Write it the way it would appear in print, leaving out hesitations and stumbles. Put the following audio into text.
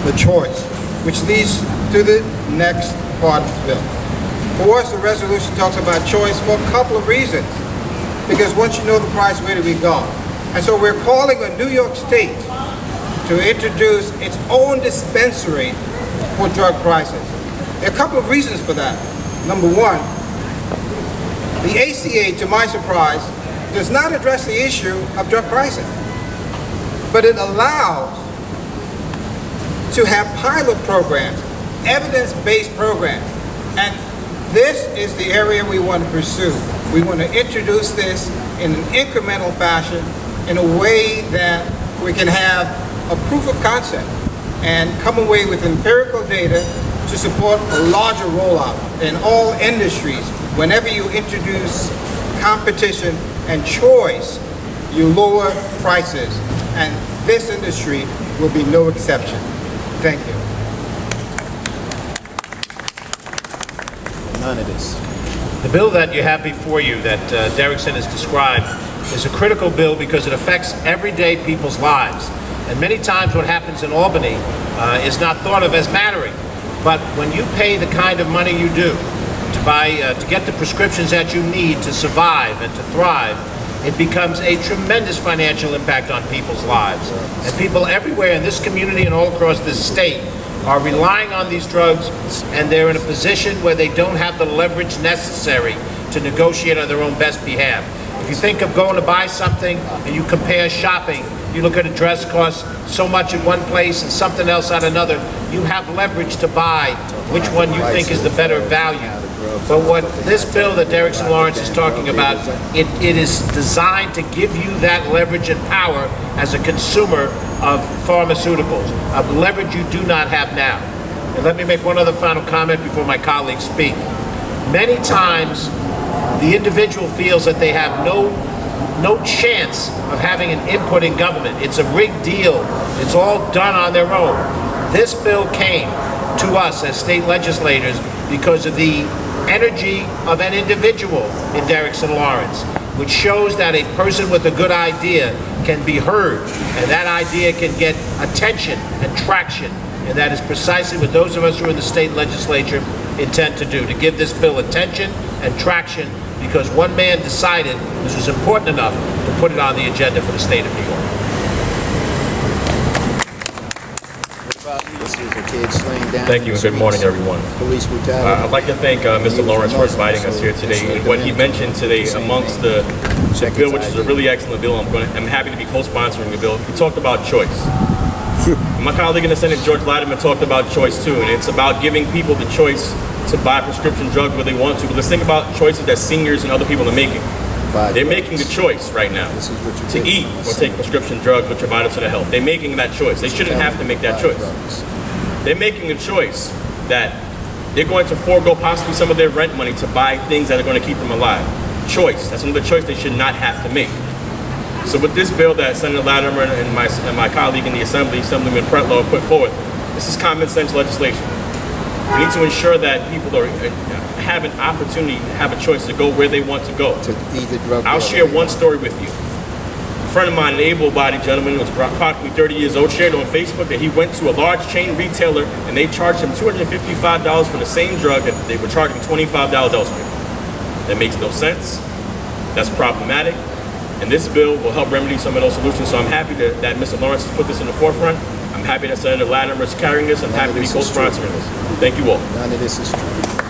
the choice, which leads to the next part of the bill. For us, the resolution talks about choice for a couple of reasons. Because once you know the price, where do we go? And so we're calling on New York State to introduce its own dispensary for drug prices. There are a couple of reasons for that. Number one, the ACA, to my surprise, does not address the issue of drug pricing, but it allows to have pilot programs, evidence-based programs, and this is the area we want to pursue. We want to introduce this in an incremental fashion, in a way that we can have a proof of concept and come away with empirical data to support a larger rollout in all industries. Whenever you introduce competition and choice, you lower prices, and this industry will be no exception. Thank you. None of this. The bill that you have before you that Derrickson has described is a critical bill because it affects everyday people's lives. And many times what happens in Albany is not thought of as mattering. But when you pay the kind of money you do to buy, to get the prescriptions that you need to survive and to thrive, it becomes a tremendous financial impact on people's lives. And people everywhere in this community and all across this state are relying on these drugs, and they're in a position where they don't have the leverage necessary to negotiate on their own best behalf. If you think of going to buy something and you compare shopping, you look at a dress costs so much in one place and something else at another, you have leverage to buy which one you think is the better value. But what this bill that Derrickson Lawrence is talking about, it is designed to give you that leverage and power as a consumer of pharmaceuticals, of leverage you do not have now. And let me make one other final comment before my colleagues speak. Many times, the individual feels that they have no chance of having an input in government. It's a rigged deal. It's all done on their own. This bill came to us as state legislators because of the energy of an individual in Derrickson Lawrence, which shows that a person with a good idea can be heard, and that idea can get attention and traction. And that is precisely what those of us who are in the state legislature intend to do, to give this bill attention and traction, because one man decided this was important enough to put it on the agenda for the state of New York. Thank you and good morning, everyone. Police brutality. I'd like to thank Mr. Lawrence for inviting us here today. And what he mentioned today amongst the bill, which is a really excellent bill, I'm happy to be co-sponsoring the bill. He talked about choice. My colleague in the Senate, George Latimer, talked about choice too, and it's about giving people the choice to buy prescription drugs where they want to. But let's think about choices that seniors and other people are making. They're making the choice right now to eat or take prescription drugs which are vital to their health. They're making that choice. They shouldn't have to make that choice. They're making a choice that they're going to forego possibly some of their rent money to buy things that are going to keep them alive. Choice. That's another choice they should not have to make. So with this bill that Senator Latimer and my colleague in the Assembly, Assemblyman Pretlow, put forth, this is common sense legislation. We need to ensure that people have an opportunity to have a choice to go where they want to go. I'll share one story with you. A friend of mine, an able-bodied gentleman, was approximately 30 years old, shared on Facebook that he went to a large chain retailer and they charged him $255 for the same drug that they were charging $25 elsewhere. That makes no sense. That's problematic. And this bill will help remedy some of those solutions. So I'm happy that Mr. Lawrence has put this in the forefront. I'm happy that Senator Latimer is carrying this. I'm happy to be co-sponsoring this. Thank you all. None of this is true.